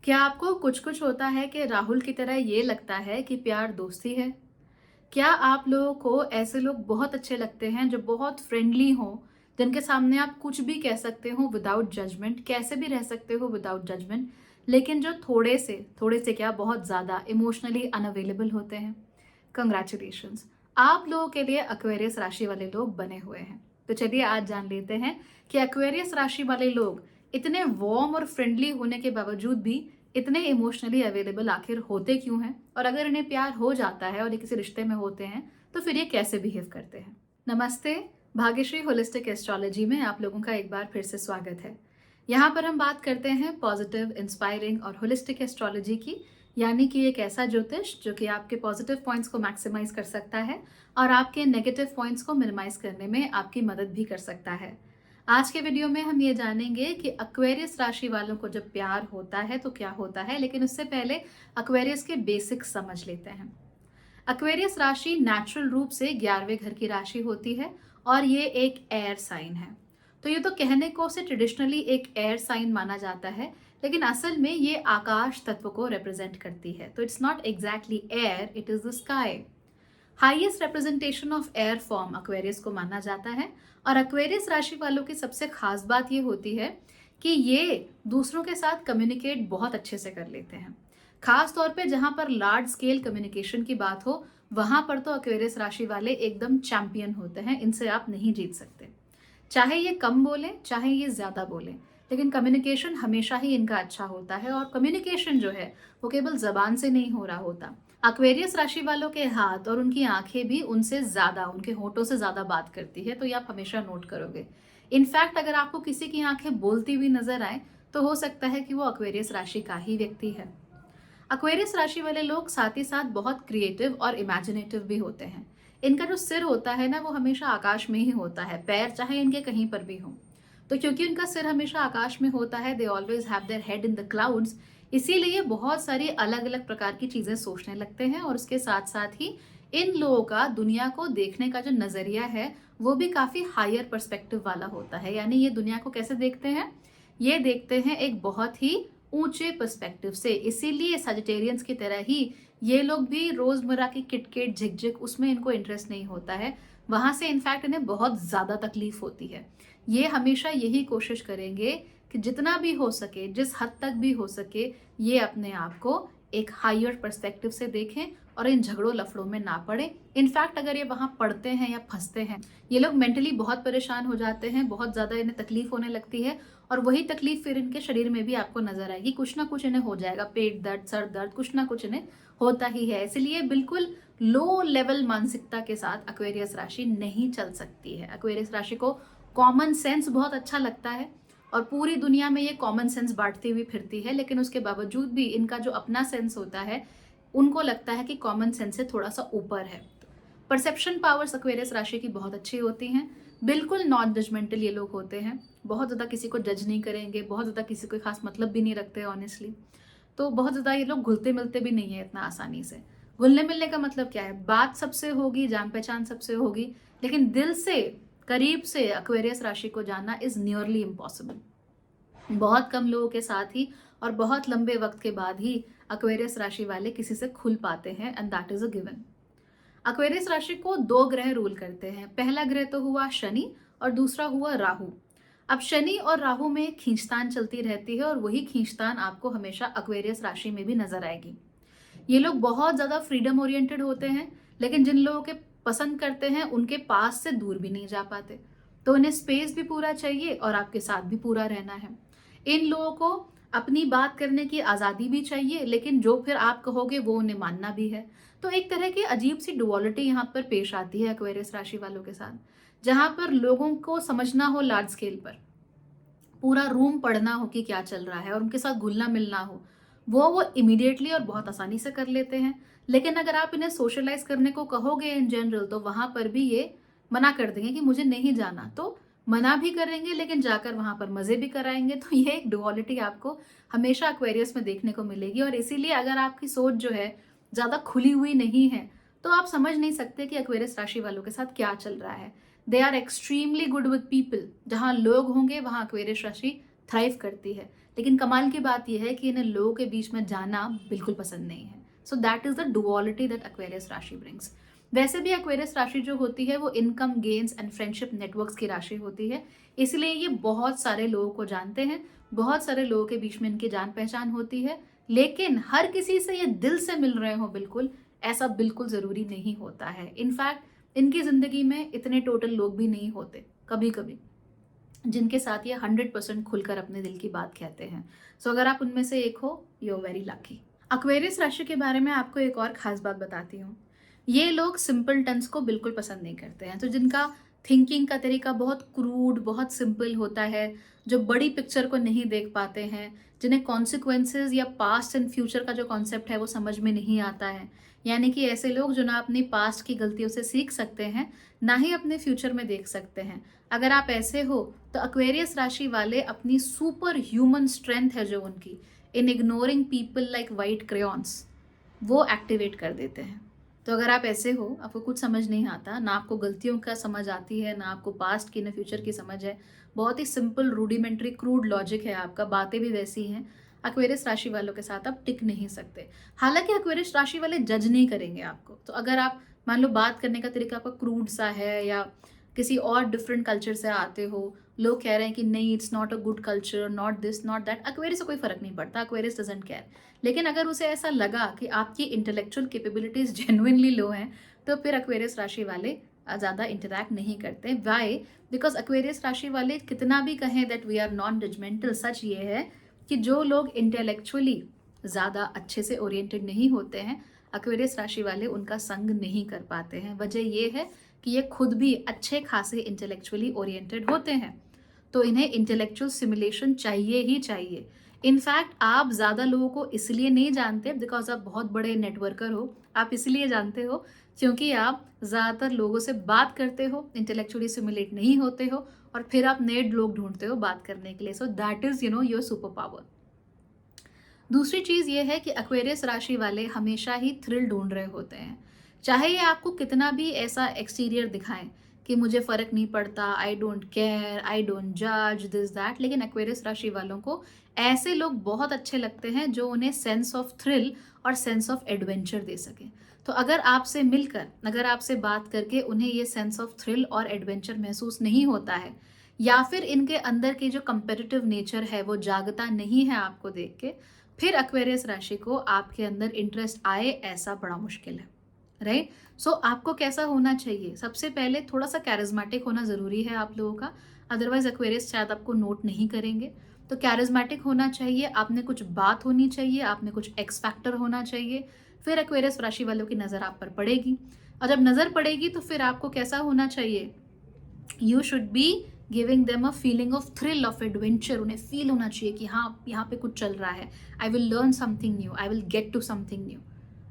क्या आपको कुछ कुछ होता है कि राहुल की तरह ये लगता है कि प्यार दोस्ती है? क्या आप लोगों को ऐसे लोग बहुत अच्छे लगते हैं जो बहुत फ्रेंडली हों, जिनके सामने आप कुछ भी कह सकते हो विदाउट जजमेंट, कैसे भी रह सकते हो विदाउट जजमेंट, लेकिन जो थोड़े से क्या बहुत ज़्यादा इमोशनली अनअवेलेबल होते हैं? कंग्रेचुलेशंस, आप लोगों के लिए एक्वेरियस राशि वाले लोग बने हुए हैं। तो चलिए आज जान लेते हैं कि एक्वेरियस राशि वाले लोग इतने वार्म और फ्रेंडली होने के बावजूद भी इतने इमोशनली अवेलेबल आखिर होते क्यों हैं, और अगर इन्हें प्यार हो जाता है और ये किसी रिश्ते में होते हैं तो फिर ये कैसे बिहेव करते हैं। नमस्ते, भाग्यश्री होलिस्टिक एस्ट्रोलॉजी में आप लोगों का एक बार फिर से स्वागत है। यहाँ पर हम बात करते हैं पॉजिटिव, इंस्पायरिंग और होलिस्टिक एस्ट्रोलॉजी की, यानी कि एक ऐसा ज्योतिष जो कि आपके पॉजिटिव पॉइंट्स को मैक्सिमाइज कर सकता है और आपके नेगेटिव पॉइंट्स को मिनिमाइज करने में आपकी मदद भी कर सकता है। आज के वीडियो में हम ये जानेंगे कि एक्वेरियस राशि वालों को जब प्यार होता है तो क्या होता है, लेकिन उससे पहले एक्वेरियस के बेसिक्स समझ लेते हैं। एक्वेरियस राशि नेचुरल रूप से 11वें घर की राशि होती है और ये एक एयर साइन है। तो ये तो कहने को से ट्रेडिशनली एक एयर साइन माना जाता है, लेकिन असल में ये आकाश तत्व को रिप्रेजेंट करती है। तो it's not exactly air, it is the sky. Highest representation of air form Aquarius को माना जाता है। और एक्वेरियस राशि वालों की सबसे खास बात ये होती है कि ये दूसरों के साथ कम्युनिकेट बहुत अच्छे से कर लेते हैं। खास तौर पे जहां पर लार्ज स्केल कम्युनिकेशन की बात हो, वहां पर तो एक्वेरियस राशि वाले एकदम चैंपियन होते हैं, इनसे आप नहीं जीत सकते। चाहे ये कम बोले चाहे ये ज्यादा बोले, लेकिन कम्युनिकेशन हमेशा ही इनका अच्छा होता है। और कम्युनिकेशन जो है वो केवल जबान से नहीं हो रहा होता। एक्वेरियस राशि वालों के हाथ और उनकी आंखें भी उनसे ज्यादा, उनके होठों से ज्यादा बात करती है, तो ये आप हमेशा नोट करोगे। इनफैक्ट अगर आपको किसी की आंखें बोलती हुई नजर आए तो हो सकता है कि वो एक्वेरियस राशि का ही व्यक्ति है। एक्वेरियस राशि वाले लोग साथ ही साथ बहुत क्रिएटिव और इमेजिनेटिव भी होते हैं। इनका जो सिर होता है ना, वो हमेशा आकाश में ही होता है, पैर चाहे इनके कहीं पर भी हो। तो क्योंकि उनका सिर हमेशा आकाश में होता है, they always have their head in the clouds, इसीलिए बहुत सारी अलग अलग प्रकार की चीजें सोचने लगते हैं। और उसके साथ साथ ही इन लोगों का दुनिया को देखने का जो नजरिया है वो भी काफी हायर पर्सपेक्टिव वाला होता है। यानी ये दुनिया को कैसे देखते हैं, ये देखते हैं एक बहुत ही ऊंचे पर्सपेक्टिव से। इसीलिए सजिटेरियंस की तरह ही ये लोग भी रोजमर्रा की किटकिट झिकझिक उसमें इनको इंटरेस्ट नहीं होता है। वहां से इनफैक्ट इन्हें बहुत ज्यादा तकलीफ होती है। ये हमेशा यही कोशिश करेंगे कि जितना भी हो सके, जिस हद तक भी हो सके, ये अपने आप को एक हायर पर्सपेक्टिव से देखें और इन झगड़ों लफड़ों में ना पड़े। इनफैक्ट अगर ये वहां पढ़ते हैं या फंसते हैं, ये लोग मेंटली बहुत परेशान हो जाते हैं, बहुत ज्यादा इन्हें तकलीफ होने लगती है। और वही तकलीफ फिर इनके शरीर में भी आपको नजर आएगी, कुछ ना कुछ इन्हें हो जाएगा, पेट दर्द, सर दर्द, कुछ ना कुछ इन्हें होता ही है। इसलिए बिल्कुल लो लेवल मानसिकता के साथ एक्वेरियस राशि नहीं चल सकती है। एक्वेरियस राशि को कॉमन सेंस बहुत अच्छा लगता है और पूरी दुनिया में ये कॉमन सेंस बांटती हुई फिरती है, लेकिन उसके बावजूद भी इनका जो अपना सेंस होता है, उनको लगता है कि कॉमन सेंस से थोड़ा सा ऊपर है। परसेप्शन पावर्स एक्वेरियस राशि की बहुत अच्छी होती हैं। बिल्कुल नॉन जजमेंटल ये लोग होते हैं, बहुत ज़्यादा किसी को जज नहीं करेंगे, बहुत ज़्यादा किसी को खास मतलब भी नहीं रखते ऑनेस्टली। तो बहुत ज़्यादा ये लोग घुलते मिलते भी नहीं है इतना आसानी से। घुलने मिलने का मतलब क्या है, बात सबसे होगी, जान पहचान सबसे होगी, लेकिन दिल से, करीब से एक्वेरियस राशि को जानना इज नियरली इम्पॉसिबल। बहुत कम लोगों के साथ ही और बहुत लंबे वक्त के बाद ही एक्वेरियस राशि वाले किसी से खुल पाते हैं, and that is a given. Aquarius राशि को दो ग्रह रूल करते हैं। पहला ग्रह तो हुआ शनि और दूसरा हुआ राहु। अब शनि और राहु में खींचतान चलती रहती है और वही खींचतान आपको हमेशा एक्वेरियस राशि में भी नजर आएगी। ये लोग बहुत ज्यादा फ्रीडम ओरिएंटेड होते हैं, लेकिन जिन लोगों के पसंद करते हैं उनके पास से दूर भी नहीं जा पाते। तो उन्हें स्पेस भी पूरा चाहिए और आपके साथ भी पूरा रहना है। इन लोगों को अपनी बात करने की आजादी भी चाहिए, लेकिन जो फिर आप कहोगे वो उन्हें मानना भी है। तो एक तरह की अजीब सी डुअलिटी यहाँ पर पेश आती है एक्वेरियस राशि वालों के साथ, जहां पर लोगों को समझना हो लार्ज स्केल पर, पूरा रूम पढ़ना हो कि क्या चल रहा है और उनके साथ घुलना मिलना हो, वो इमीडिएटली और बहुत आसानी से कर लेते हैं। लेकिन अगर आप इन्हें सोशलाइज करने को कहोगे इन जनरल, तो वहां पर भी ये मना कर देंगे कि मुझे नहीं जाना। तो मना भी करेंगे लेकिन जाकर वहां पर मजे भी कराएंगे। तो ये एक डुअलिटी आपको हमेशा एक्वेरियस में देखने को मिलेगी। और इसीलिए अगर आपकी सोच जो है ज्यादा खुली हुई नहीं है, तो आप समझ नहीं सकते कि एक्वेरियस राशि वालों के साथ क्या चल रहा है। They are extremely good with people. जहां लोग होंगे वहां एक्वेरियस राशि थ्राइव करती है, लेकिन कमाल की बात यह है कि इन्हें लोगों के बीच में जाना बिल्कुल पसंद नहीं है। So that is the duality that Aquarius राशि ब्रिंग्स। वैसे भी एक्वेरियस राशि जो होती है वो income gains and friendship networks की राशि होती है, इसलिए ये बहुत सारे लोगों को जानते हैं, बहुत सारे लोगों के बीच में इनकी जान पहचान होती है। लेकिन हर किसी से ये दिल से मिल रहे हो बिल्कुल, ऐसा बिल्कुल ज़रूरी नहीं होता है। इनफैक्ट इनकी ज़िंदगी में इतने टोटल लोग भी नहीं होते कभी कभी जिनके साथ ये 100% खुलकर अपने दिल की बात कहते हैं। सो अगर आप उनमें से एक हो, you are very lucky. Aquarius राशि के बारे में आपको एक और खास बात बताती हूँ। ये लोग सिंपल टन्स को बिल्कुल पसंद नहीं करते हैं, तो जिनका थिंकिंग का तरीका बहुत क्रूड, बहुत सिंपल होता है, जो बड़ी पिक्चर को नहीं देख पाते हैं, जिन्हें कॉन्सिक्वेंसेज या पास्ट एंड फ्यूचर का जो कॉन्सेप्ट है वो समझ में नहीं आता है। यानी कि ऐसे लोग जो ना अपनी पास्ट की गलतियों से सीख सकते हैं, ना ही अपने फ्यूचर में देख सकते हैं। अगर आप ऐसे हो तो एक्वेरियस राशि वाले अपनी सुपर ह्यूमन स्ट्रेंथ है जो उनकी, in ignoring people like white crayons, वो एक्टिवेट कर देते हैं। तो अगर आप ऐसे हो, आपको कुछ समझ नहीं आता, ना आपको गलतियों का समझ आती है, ना आपको पास्ट की ना फ्यूचर की समझ है, बहुत ही सिंपल रूडिमेंट्री क्रूड लॉजिक है आपका, बातें भी वैसी हैं, एक्वेरियस राशि वालों के साथ आप टिक नहीं सकते। हालांकि एक्वेरियस राशि वाले जज नहीं करेंगे आपको। तो अगर आप मान लो बात करने का तरीका आपका क्रूड सा है या किसी और डिफरेंट कल्चर से आते हो, लोग कह रहे हैं कि नहीं it's not a good culture, not this not that, Aquarius से कोई फर्क नहीं पड़ता, एक्वेरियस डजंट केयर। लेकिन अगर उसे ऐसा लगा कि आपकी इंटेलेक्चुअल कैपेबिलिटीज जेन्युइनली लो हैं, तो फिर एक्वेरियस राशि वाले ज़्यादा इंटरैक्ट नहीं करते। वाई? बिकॉज एक्वेरियस राशि वाले कितना भी कहें that we are non judgmental, सच ये है कि जो लोग इंटेलेक्चुअली ज़्यादा अच्छे से ओरिएंटेड नहीं होते हैं, एक्वेरियस राशि वाले उनका संग नहीं कर पाते हैं। वजह ये है कि ये खुद भी अच्छे खासे इंटेलेक्चुअली ओरिएंटेड होते हैं, तो इन्हें इंटेलेक्चुअल सिमुलेशन चाहिए ही चाहिए। इनफैक्ट आप ज़्यादा लोगों को इसलिए नहीं जानते बिकॉज आप बहुत बड़े नेटवर्कर हो, आप इसलिए जानते हो क्योंकि आप ज़्यादातर लोगों से बात करते हो, इंटेलेक्चुअली सिमुलेट नहीं होते हो, और फिर आप नए लोग ढूंढते हो बात करने के लिए। सो that is your super power. दूसरी चीज़ ये है कि एक्वेरियस राशि वाले हमेशा ही थ्रिल ढूंढ रहे होते हैं, चाहे ये आपको कितना भी ऐसा एक्सटीरियर दिखाएं कि मुझे फ़र्क नहीं पड़ता, आई डोंट केयर, आई डोंट जज दिस दैट, लेकिन एक्वेरियस राशि वालों को ऐसे लोग बहुत अच्छे लगते हैं जो उन्हें सेंस ऑफ थ्रिल और सेंस ऑफ एडवेंचर दे सकें। तो अगर आपसे मिलकर, अगर आपसे बात करके उन्हें ये सेंस ऑफ थ्रिल और एडवेंचर महसूस नहीं होता है, या फिर इनके अंदर की जो कंपेटिटिव नेचर है वो जागता नहीं है आपको देख के, फिर एक्वेरियस राशि को आपके अंदर इंटरेस्ट आए ऐसा बड़ा मुश्किल है। राइट? सो आपको कैसा होना चाहिए? सबसे पहले थोड़ा सा कैरिज्मेटिक होना ज़रूरी है आप लोगों का, अदरवाइज एक्वेरियस शायद आपको नोट नहीं करेंगे। तो कैरिज्मेटिक होना चाहिए, आप में कुछ बात होनी चाहिए, आप में कुछ एक्स फैक्टर होना चाहिए, फिर एक्वेरियस राशि वालों की नज़र आप पर पड़ेगी। और जब नज़र पड़ेगी तो फिर आपको कैसा होना चाहिए? You should be giving them a feeling of thrill, of adventure. उन्हें फील होना चाहिए कि हाँ, यहाँ पे कुछ चल रहा है, I will learn something new, I will get to something new,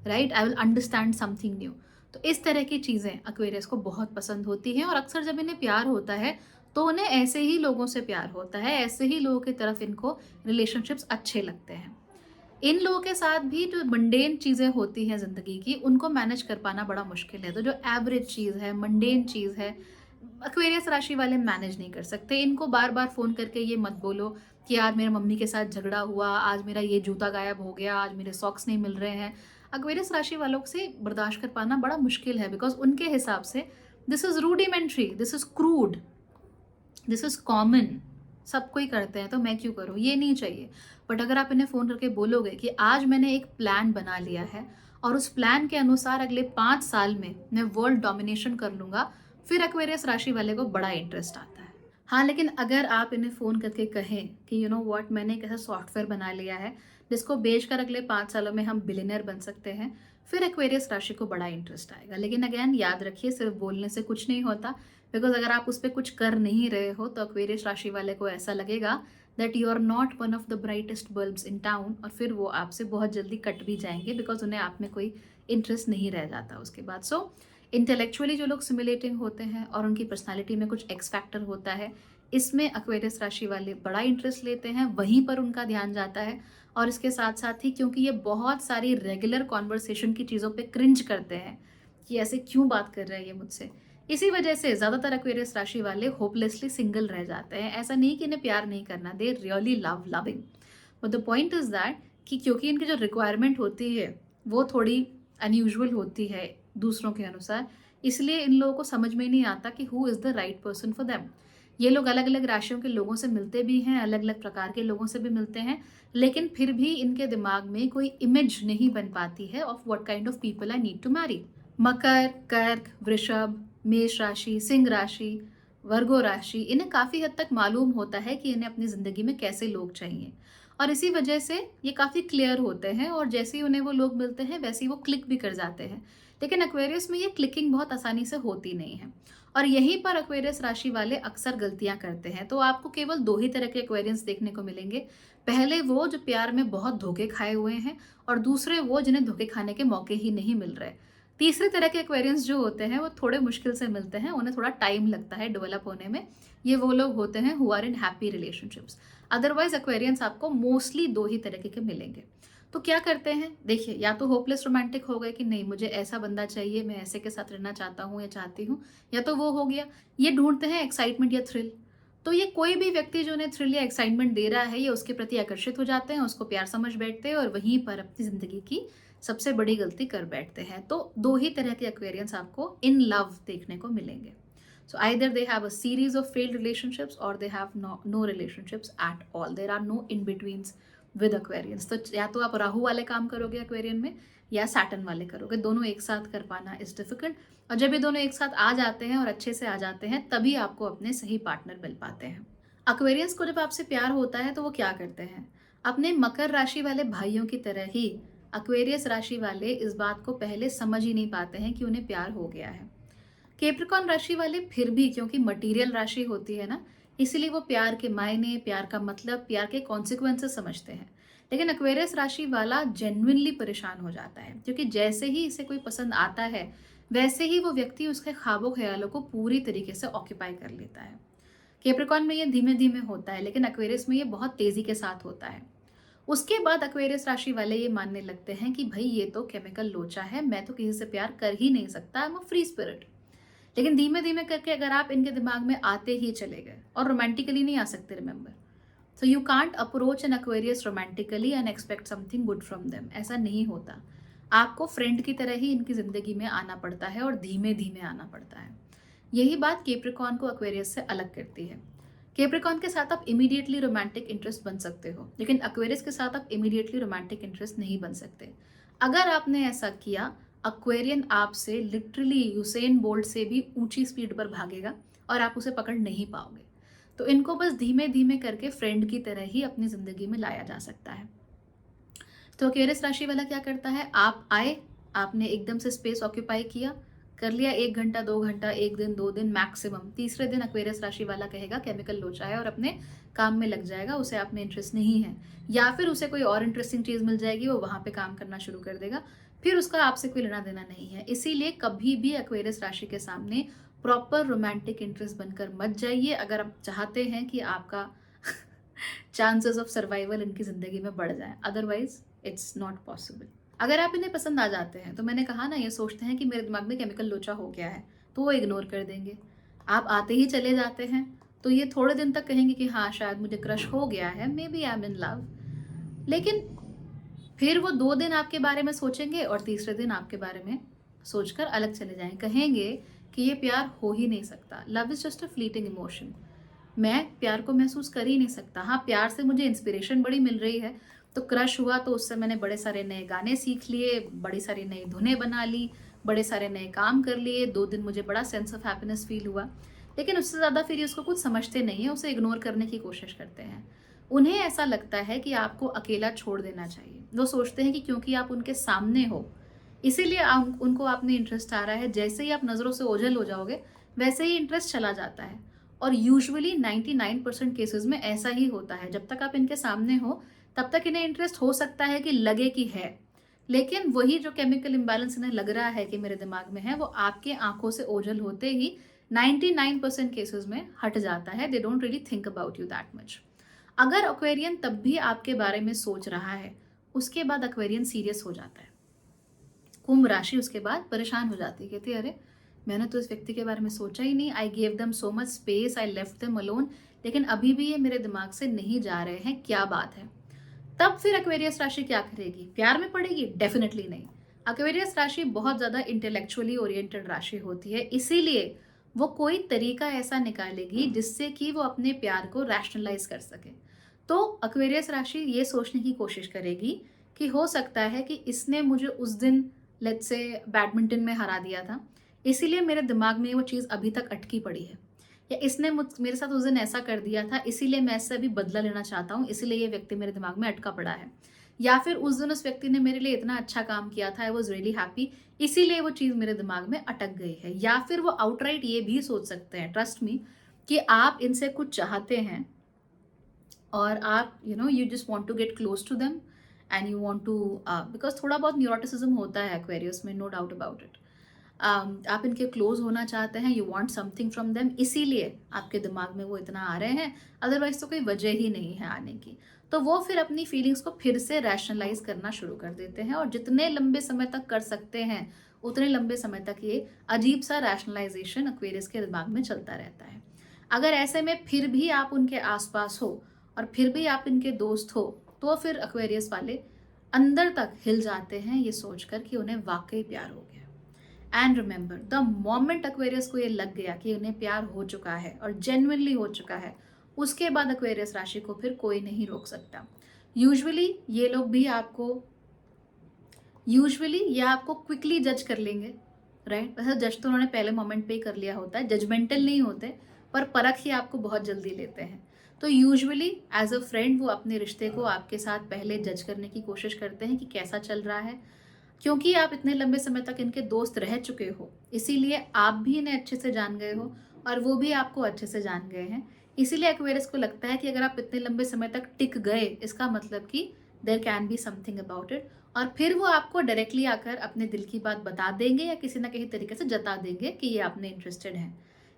right, I will understand something new. तो इस तरह की चीज़ें एक्वेरियस को बहुत पसंद होती हैं, और अक्सर जब इन्हें प्यार होता है तो उन्हें ऐसे ही लोगों से प्यार होता है, ऐसे ही लोगों की तरफ इनको रिलेशनशिप्स अच्छे लगते हैं। इन लोगों के साथ भी जो मंडेन चीज़ें होती हैं ज़िंदगी की, उनको मैनेज कर पाना बड़ा मुश्किल है। तो जो एवरेज चीज़ है, मंडेन चीज़ है, एक्वेरियस राशि वाले मैनेज नहीं कर सकते। इनको बार बार फ़ोन करके ये मत बोलो कि यार मेरे मम्मी के साथ झगड़ा हुआ, आज मेरा ये जूता गायब हो गया, आज मेरे सॉक्स नहीं मिल रहे हैं। एक्वेरियस राशि वालों से बर्दाश्त कर पाना बड़ा मुश्किल है, बिकॉज उनके हिसाब से this is rudimentary, this is crude, this is common, सब कोई करते हैं तो मैं क्यों करूँ, ये नहीं चाहिए। बट अगर आप इन्हें फ़ोन करके बोलोगे कि आज मैंने एक प्लान बना लिया है और उस प्लान के अनुसार अगले 5 साल में मैं वर्ल्ड डोमिनेशन कर लूँगा, फिर एक्वेरियस राशि वाले को बड़ा इंटरेस्ट आता है। हाँ, लेकिन अगर आप इन्हें फ़ोन करके कहें कि यू नो व्हाट, मैंने एक ऐसा सॉफ्टवेयर बना लिया है जिसको बेचकर अगले 5 सालों में हम बिलियनर बन सकते हैं, फिर एक्वेरियस राशि को बड़ा इंटरेस्ट आएगा। लेकिन अगेन याद रखिए, सिर्फ बोलने से कुछ नहीं होता, बिकॉज अगर आप उस पर कुछ कर नहीं रहे हो तो एक्वेरियस राशि वाले को ऐसा लगेगा that you are not one of the brightest bulbs in town, और फिर वो आपसे बहुत जल्दी कट भी जाएंगे, बिकॉज उन्हें आप में कोई इंटरेस्ट नहीं रह जाता उसके बाद। सो इंटेलेक्चुअली जो लोग सिमुलेटिंग होते हैं और उनकी पर्सनालिटी में कुछ एक्स फैक्टर होता है, इसमें एक्वेरियस राशि वाले बड़ा इंटरेस्ट लेते हैं, वहीं पर उनका ध्यान जाता है। और इसके साथ साथ ही क्योंकि ये बहुत सारी रेगुलर कॉन्वर्सेशन की चीज़ों पे क्रिंज करते हैं कि ऐसे क्यों बात कर रहे हैं ये मुझसे, इसी वजह से ज़्यादातर एक्वेरियस राशि वाले होपलेसली सिंगल रह जाते हैं। ऐसा नहीं कि इन्हें प्यार नहीं करना, they really love loving, but the point is that कि क्योंकि इनकी जो रिक्वायरमेंट होती है वो थोड़ी अनयूजुअल होती है दूसरों के अनुसार, इसलिए इन लोगों को समझ में नहीं आता कि who is the right person for them. ये लोग अलग अलग राशियों के लोगों से मिलते भी हैं, अलग अलग प्रकार के लोगों से भी मिलते हैं, लेकिन फिर भी इनके दिमाग में कोई इमेज नहीं बन पाती है of what kind of people I need to marry. मकर, कर्क, वृषभ, मेष राशि, सिंह राशि, वर्गो राशि, इन्हें काफ़ी हद तक मालूम होता है कि इन्हें अपनी ज़िंदगी में कैसे लोग चाहिए, और इसी वजह से ये काफ़ी क्लियर होते हैं और जैसे ही उन्हें वो लोग मिलते हैं वैसे ही वो क्लिक भी कर जाते हैं। लेकिन एक्वेरियस में ये क्लिकिंग बहुत आसानी से होती नहीं है, और यहीं पर एक्वेरियस राशि वाले अक्सर गलतियां करते हैं। तो आपको केवल दो ही तरह के एक्वेरियंस देखने को मिलेंगे। पहले वो जो प्यार में बहुत धोखे खाए हुए हैं, और दूसरे वो जिन्हें धोखे खाने के मौके ही नहीं मिल रहे। तीसरे तरह के एक्वेरियंस जो होते हैं वो थोड़े मुश्किल से मिलते हैं, उन्हें थोड़ा टाइम लगता है डेवलप होने में। ये वो लोग होते हैं who are in happy relationships. Otherwise Aquarians आपको मोस्टली दो ही तरह के मिलेंगे। तो क्या करते हैं, देखिए, या तो होपलेस रोमांटिक हो गए कि नहीं मुझे ऐसा बंदा चाहिए, मैं ऐसे के साथ रहना चाहता हूँ या चाहती हूँ, या तो वो हो गया ये ढूंढते हैं एक्साइटमेंट या थ्रिल। तो ये कोई भी व्यक्ति जो उन्हें थ्रिल या एक्साइटमेंट दे रहा है, ये उसके प्रति आकर्षित हो जाते हैं, उसको प्यार समझ बैठते हैं और वहीं पर अपनी जिंदगी की सबसे बड़ी गलती कर बैठते हैं। तो दो ही तरह के एक्वेरियंस आपको इन लव देखने को मिलेंगे। So either they have a series of failed relationships or they have no relationships at all. There are no in-betweens with Aquarians. तो या तो आप राहु वाले काम करोगे एक्वेरियन में, या सैटर्न वाले करोगे। दोनों एक साथ कर पाना इज डिफिकल्ट, और जब ये दोनों एक साथ आ जाते हैं और अच्छे से आ जाते हैं तभी आपको अपने सही पार्टनर मिल पाते हैं। एक्वेरियंस को जब आपसे प्यार होता है तो वो क्या करते हैं, अपने मकर राशि वाले भाइयों की तरह ही एक्वेरियस राशि वाले इस बात को पहले समझ ही नहीं पाते हैं कि उन्हें प्यार हो गया है। कैप्रिकॉर्न राशि वाले फिर भी, क्योंकि मटीरियल राशि होती है ना, इसीलिए वो प्यार के मायने, प्यार का मतलब, प्यार के कॉन्सिक्वेंसेस समझते हैं। लेकिन एक्वेरियस राशि वाला जेन्युइनली परेशान हो जाता है, क्योंकि जैसे ही इसे कोई पसंद आता है वैसे ही वो व्यक्ति उसके ख्वाबों ख्यालों को पूरी तरीके से ऑक्यूपाई कर लेता है। कैप्रिकॉर्न में ये धीमे धीमे होता है, लेकिन एक्वेरियस में ये बहुत तेजी के साथ होता है। उसके बाद एक्वेरियस राशि वाले ये मानने लगते हैं कि भाई ये तो केमिकल लोचा है, मैं तो किसी से प्यार कर ही नहीं सकता, I am a free spirit. लेकिन धीमे धीमे करके अगर आप इनके दिमाग में आते ही चले गए, और रोमांटिकली नहीं आ सकते, remember, so you can't approach N Aquarius romantically and expect something good from them. ऐसा नहीं होता। आपको फ्रेंड की तरह ही इनकी जिंदगी में आना पड़ता है, और धीमे धीमे आना पड़ता है। यही बात कैप्रिकॉर्न को एक्वेरियस से अलग करती है। कैप्रिकॉर्न के साथ आप इमीडिएटली रोमांटिक इंटरेस्ट बन सकते हो, लेकिन एक्वेरियस के साथ आप इमीडिएटली रोमांटिक इंटरेस्ट नहीं बन सकते। अगर आपने ऐसा किया, एक्वेरियन आपसे लिटरली यूसेन बोल्ट से भी ऊंची स्पीड पर भागेगा और आप उसे पकड़ नहीं पाओगे। तो इनको बस धीमे धीमे करके फ्रेंड की तरह ही अपनी जिंदगी में लाया जा सकता है। तो एक्वेरियस राशि वाला क्या करता है, आप आए, आपने एकदम से स्पेस ऑक्यूपाई किया, कर लिया 1 घंटा 2 घंटा, 1 दिन 2 दिन मैक्सिमम। तीसरे दिन एक्वेरियस राशि वाला कहेगा केमिकल लोचा है और अपने काम में लग जाएगा, उसे आप में इंटरेस्ट नहीं है, या फिर उसे कोई और इंटरेस्टिंग चीज़ मिल जाएगी, वो वहाँ पे काम करना शुरू कर देगा, फिर उसका आपसे कोई लेना देना नहीं है। इसीलिए कभी भी एक्वेरियस राशि के सामने प्रॉपर रोमांटिक इंटरेस्ट बनकर मत जाइए, अगर आप चाहते हैं कि आपका चांसेस ऑफ सर्वाइवल इनकी जिंदगी में बढ़ जाए, अदरवाइज इट्स नॉट पॉसिबल। अगर आप इन्हें पसंद आ जाते हैं तो मैंने कहा ना, ये सोचते हैं कि मेरे दिमाग में केमिकल लोचा हो गया है, तो वो इग्नोर कर देंगे। आप आते ही चले जाते हैं तो ये थोड़े दिन तक कहेंगे कि हाँ शायद मुझे क्रश हो गया है, maybe I am in love, लेकिन फिर वो 2 दिन आपके बारे में सोचेंगे और तीसरे दिन आपके बारे में सोचकर अलग चले जाएंगे, कहेंगे कि ये प्यार हो ही नहीं सकता, love is just a fleeting emotion, मैं प्यार को महसूस कर ही नहीं सकता। हाँ, प्यार से मुझे इंस्पिरेशन बड़ी मिल रही है, तो क्रश हुआ तो उससे मैंने बड़े सारे नए गाने सीख लिए, बड़ी सारी नई धुनें बना ली, बड़े सारे नए काम कर लिए, 2 दिन मुझे बड़ा सेंस ऑफ हैप्पीनेस फील हुआ, लेकिन उससे ज़्यादा फिर ये उसको कुछ समझते नहीं है, उसे इग्नोर करने की कोशिश करते हैं। उन्हें ऐसा लगता है कि आपको अकेला छोड़ देना चाहिए। वो सोचते हैं कि क्योंकि आप उनके सामने हो इसीलिए उनको आप में इंटरेस्ट आ रहा है, जैसे ही आप नज़रों से ओझल हो जाओगे वैसे ही इंटरेस्ट चला जाता है। और यूजुअली 99% केसेस में ऐसा ही होता है, जब तक आप इनके सामने हो तब तक इन्हें इंटरेस्ट हो सकता है कि लगे कि है, लेकिन वही जो केमिकल इम्बैलेंस इन्हें लग रहा है कि मेरे दिमाग में है, वो आपके आंखों से ओझल होते ही 99% केसेस में हट जाता है। They don't really think about you that much. अगर एक्वेरियन तब भी आपके बारे में सोच रहा है, उसके बाद एक्वेरियन सीरियस हो जाता है। कुंभ राशि उसके बाद परेशान हो जाती है, कहती है अरे मैंने तो इस व्यक्ति के बारे में सोचा ही नहीं, I gave them so much space, I left them alone, लेकिन अभी भी ये मेरे दिमाग से नहीं जा रहे हैं, क्या बात है। तब फिर एक्वेरियस राशि क्या करेगी? प्यार में पड़ेगी? डेफिनेटली नहीं। एक्वेरियस राशि बहुत ज़्यादा इंटेलेक्चुअली ओरिएंटेड राशि होती है, इसीलिए वो कोई तरीका ऐसा निकालेगी जिससे कि वो अपने प्यार को रैशनलाइज़ कर सके। तो एक्वेरियस राशि ये सोचने की कोशिश करेगी कि हो सकता है कि इसने मुझे उस दिन लेट्स से बैडमिंटन में हरा दिया था, इसीलिए मेरे दिमाग में वो चीज़ अभी तक अटकी पड़ी है। या इसने मेरे साथ उस दिन ऐसा कर दिया था, इसीलिए मैं इससे अभी बदला लेना चाहता हूँ, इसीलिए ये व्यक्ति मेरे दिमाग में अटका पड़ा है। या फिर उस दिन उस व्यक्ति ने मेरे लिए इतना अच्छा काम किया था, आई वॉज रियली हैप्पी, इसीलिए वो चीज़ मेरे दिमाग में अटक गई है। या फिर वो आउटराइट ये भी सोच सकते हैं, ट्रस्ट मी, कि आप इनसे कुछ चाहते हैं और आप you just want to get close to them and you want to, because थोड़ा बहुत न्यूरोटिसिज्म होता है एक्वेरियस में, नो डाउट अबाउट इट। आप इनके क्लोज होना चाहते हैं, you want something from them, इसीलिए आपके दिमाग में वो इतना आ रहे हैं, अदरवाइज तो कोई वजह ही नहीं है आने की। तो वो फिर अपनी फीलिंग्स को फिर से रैशनलाइज करना शुरू कर देते हैं, और जितने लंबे समय तक कर सकते हैं उतने लंबे समय तक ये अजीब सा रैशनलाइजेशन एक्वेरियस के दिमाग में चलता रहता है। अगर ऐसे में फिर भी आप उनके आसपास हो और फिर भी आप इनके दोस्त हो, तो फिर एक्वेरियस वाले अंदर तक हिल जाते हैं ये सोचकर कि उन्हें वाकई प्यार हो गया। And remember, the moment Aquarius को ये लग गया कि उन्हें प्यार हो चुका है और जेन्युइनली हो चुका है, उसके बाद एक्वेरियस राशि को फिर कोई नहीं रोक सकता। यूजुअली ये लोग भी आपको क्विकली जज कर लेंगे, राइट? वैसे जज तो उन्होंने पहले मोमेंट पे ही कर लिया होता है, जजमेंटल नहीं होते, पर परख ही आपको बहुत जल्दी लेते हैं। तो यूजुअली एज अ फ्रेंड वो अपने रिश्ते को आपके साथ पहले जज करने की कोशिश करते हैं कि कैसा चल रहा है, क्योंकि आप इतने लंबे समय तक इनके दोस्त रह चुके हो, इसीलिए आप भी इन्हें अच्छे से जान गए हो और वो भी आपको अच्छे से जान गए हैं। इसीलिए एक्वेरियस को लगता है कि अगर आप इतने लंबे समय तक टिक गए, इसका मतलब कि there can be something about it, और फिर वो आपको डायरेक्टली आकर अपने दिल की बात बता देंगे या किसी ना किसी तरीके से जता देंगे कि ये आपने इंटरेस्टेड हैं।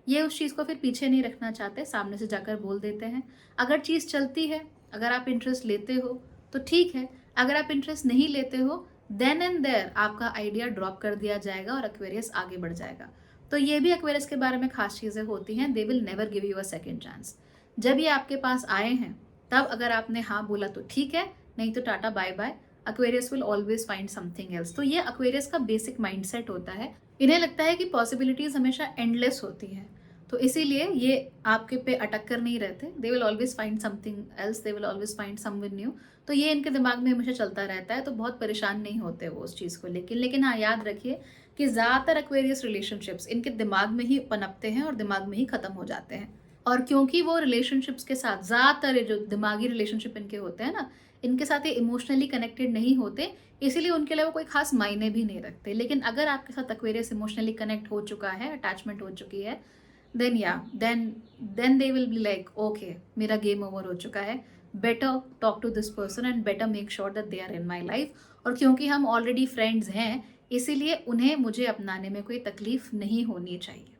ये उस चीज़ को फिर पीछे नहीं रखना चाहते, सामने से जाकर बोल देते हैं। अगर चीज़ चलती है, अगर आप इंटरेस्ट लेते हो तो ठीक है, अगर आप इंटरेस्ट नहीं लेते हो देन एंड देयर आपका आइडिया ड्रॉप कर दिया जाएगा और एक्वेरियस आगे बढ़ जाएगा। तो ये भी एक्वेरियस के बारे में खास चीज़ें होती हैं, दे will never give you a second chance. जब ये आपके पास आए हैं तब अगर आपने हाँ बोला तो ठीक है, नहीं तो tata bye bye, Aquarius will always find something else. तो ये एक्वेरियस का बेसिक माइंडसेट होता है। इन्हें लगता है कि पॉसिबिलिटीज हमेशा एंडलेस होती हैं, तो इसीलिए ये आपके पे अटक कर नहीं रहते, दे will always find something else, they will always find someone new. तो ये इनके दिमाग में हमेशा चलता रहता है, तो बहुत परेशान नहीं होते वो उस चीज़ को लेकिन हाँ, याद रखिए कि ज़्यादातर एक्वेरियस रिलेशनशिप्स इनके दिमाग में ही पनपते हैं और दिमाग में ही ख़त्म हो जाते हैं। और क्योंकि वो रिलेशनशिप्स के साथ ज़्यादातर जो दिमागी रिलेशनशिप इनके होते हैं ना, इनके साथ ये इमोशनली कनेक्टेड नहीं होते, इसीलिए उनके लिए वो कोई खास मायने भी नहीं रखते। लेकिन अगर आपके साथ एक्वेरियस इमोशनली कनेक्ट हो चुका है, अटैचमेंट हो चुकी है, then they will be like, okay, मेरा गेम ओवर हो चुका है, better talk to this person and better make sure that they are in my life. और क्योंकि हम ऑलरेडी फ्रेंड्स हैं, इसीलिए उन्हें मुझे अपनाने में कोई तकलीफ नहीं होनी चाहिए।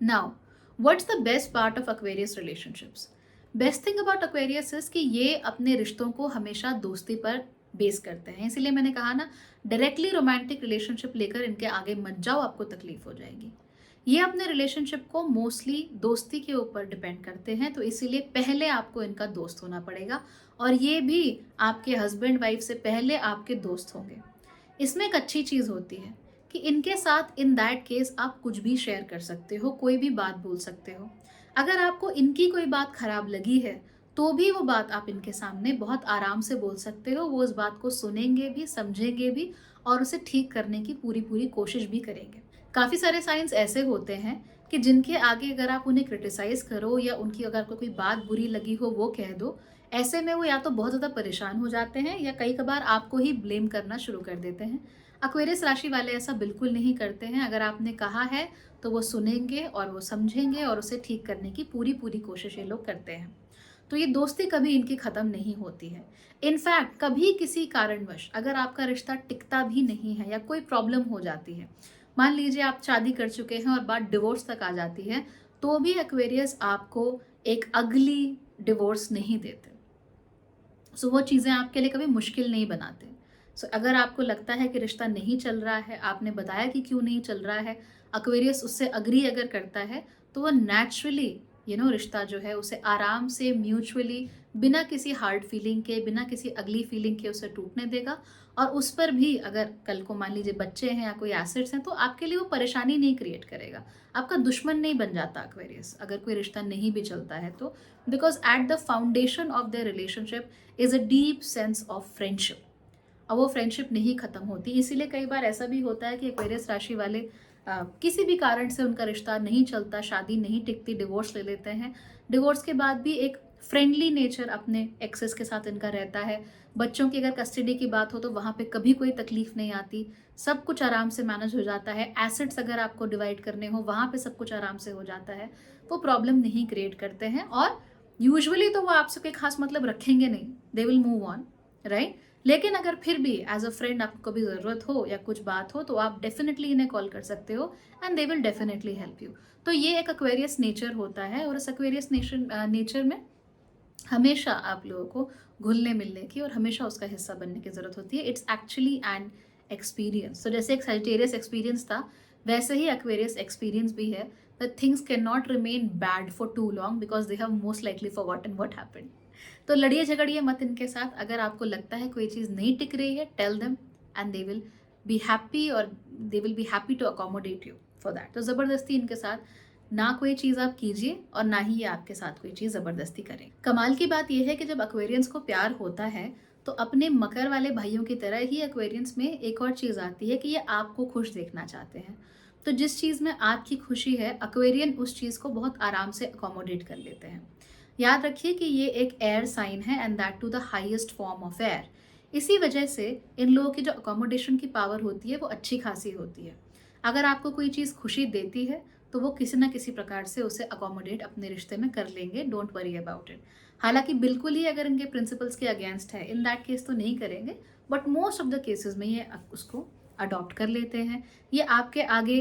Now what's the best part of Aquarius relationships? Best thing about Aquarius is कि ये अपने रिश्तों को हमेशा दोस्ती पर बेस करते हैं। इसीलिए मैंने कहा ना, डायरेक्टली रोमांटिक रिलेशनशिप लेकर इनके आगे मत जाओ, आपको तकलीफ हो जाएगी। ये अपने रिलेशनशिप को मोस्टली दोस्ती के ऊपर डिपेंड करते हैं, तो इसीलिए पहले आपको इनका दोस्त होना पड़ेगा, और ये भी आपके हस्बैंड वाइफ से पहले आपके दोस्त होंगे। इसमें एक अच्छी चीज़ होती है कि इनके साथ इन दैट केस आप कुछ भी शेयर कर सकते हो, कोई भी बात बोल सकते हो। अगर आपको इनकी कोई बात खराब लगी है तो भी वो बात आप इनके सामने बहुत आराम से बोल सकते हो, वो उस बात को सुनेंगे भी, समझेंगे भी और उसे ठीक करने की पूरी पूरी कोशिश भी करेंगे। काफ़ी सारे साइंस ऐसे होते हैं कि जिनके आगे अगर आप उन्हें क्रिटिसाइज करो या उनकी अगर आपको कोई बात बुरी लगी हो वो कह दो, ऐसे में वो या तो बहुत ज़्यादा परेशान हो जाते हैं या कई कबार आपको ही ब्लेम करना शुरू कर देते हैं। एक्वेरियस राशि वाले ऐसा बिल्कुल नहीं करते हैं। अगर आपने कहा है तो वो सुनेंगे और वो समझेंगे और उसे ठीक करने की पूरी पूरी कोशिश ये लोग करते हैं। तो ये दोस्ती कभी इनकी ख़त्म नहीं होती है। इनफैक्ट कभी किसी कारणवश अगर आपका रिश्ता टिकता भी नहीं है या कोई प्रॉब्लम हो जाती है, मान लीजिए आप शादी कर चुके हैं और बात डिवोर्स तक आ जाती है, तो भी एक्वेरियस आपको एक अगली डिवोर्स नहीं देते। सो वो चीज़ें आपके लिए कभी मुश्किल नहीं बनाते। सो अगर आपको लगता है कि रिश्ता नहीं चल रहा है, आपने बताया कि क्यों नहीं चल रहा है, एक्वेरियस उससे अग्री अगर करता है, तो वो नेचुरली रिश्ता जो है उसे आराम से म्यूचुअली बिना किसी हार्ड फीलिंग के, बिना किसी अगली फीलिंग के उसे टूटने देगा। और उस पर भी अगर कल को मान लीजिए बच्चे हैं या कोई एसेट्स हैं तो आपके लिए वो परेशानी नहीं क्रिएट करेगा, आपका दुश्मन नहीं बन जाता एक्वेरियस, अगर कोई रिश्ता नहीं भी चलता है तो। Because at the foundation of their relationship is a deep sense of friendship, और वो फ्रेंडशिप नहीं खत्म होती। इसीलिए कई बार ऐसा भी होता है कि एक्वेरियस राशि वाले किसी भी कारण से उनका रिश्ता नहीं चलता, शादी नहीं टिकती, डिवोर्स ले लेते हैं। डिवोर्स के बाद भी एक फ्रेंडली नेचर अपने एक्सेस के साथ इनका रहता है। बच्चों की अगर कस्टडी की बात हो तो वहाँ पे कभी कोई तकलीफ नहीं आती, सब कुछ आराम से मैनेज हो जाता है। एसेट्स अगर आपको डिवाइड करने हो वहाँ पे सब कुछ आराम से हो जाता है, वो प्रॉब्लम नहीं क्रिएट करते हैं। और यूजुअली तो वो आपसे कोई खास मतलब रखेंगे नहीं, they will move on, right. लेकिन अगर फिर भी एज अ फ्रेंड आपको कभी ज़रूरत हो या कुछ बात हो तो आप डेफिनेटली इन्हें कॉल कर सकते हो and they will definitely help you. तो ये एक एक्वेरियस नेचर होता है, और इस एक्वेरियस नेचर में हमेशा आप लोगों को घुलने मिलने की और हमेशा उसका हिस्सा बनने की ज़रूरत होती है। It's actually an experience. तो जैसे एक सजिटेरियस एक्सपीरियंस था, वैसे ही एक्वेरियस एक्सपीरियंस भी है that things can not remain bad for too long because they have most likely forgotten what happened. तो लड़िए झगड़िए मत इनके साथ। अगर आपको लगता है कोई चीज़ नहीं टिक रही है, tell them and they will be happy, और they will be happy to accommodate you for that. तो ज़बरदस्ती इनके साथ ना कोई चीज़ आप कीजिए और ना ही ये आपके साथ कोई चीज़ ज़बरदस्ती करें। कमाल की बात यह है कि जब एक्वेरियंस को प्यार होता है तो अपने मकर वाले भाइयों की तरह ही एक्वेरियंस में एक और चीज़ आती है कि ये आपको खुश देखना चाहते हैं। तो जिस चीज़ में आपकी खुशी है, एक्वेरियन उस चीज़ को बहुत आराम से अकोमोडेट कर लेते हैं। याद रखिए कि ये एक एयर साइन है and that too the highest form of air. इसी वजह से इन लोगों की जो अकोमोडेशन की पावर होती है वो अच्छी खासी होती है। अगर आपको कोई चीज़ खुशी देती है तो वो किसी ना किसी प्रकार से उसे अकोमोडेट अपने रिश्ते में कर लेंगे, डोंट वरी अबाउट इट। हालांकि बिल्कुल ही अगर इनके प्रिंसिपल्स के अगेंस्ट है, इन दैट केस तो नहीं करेंगे, but most of the cases में ये उसको अडॉप्ट कर लेते हैं। ये आपके आगे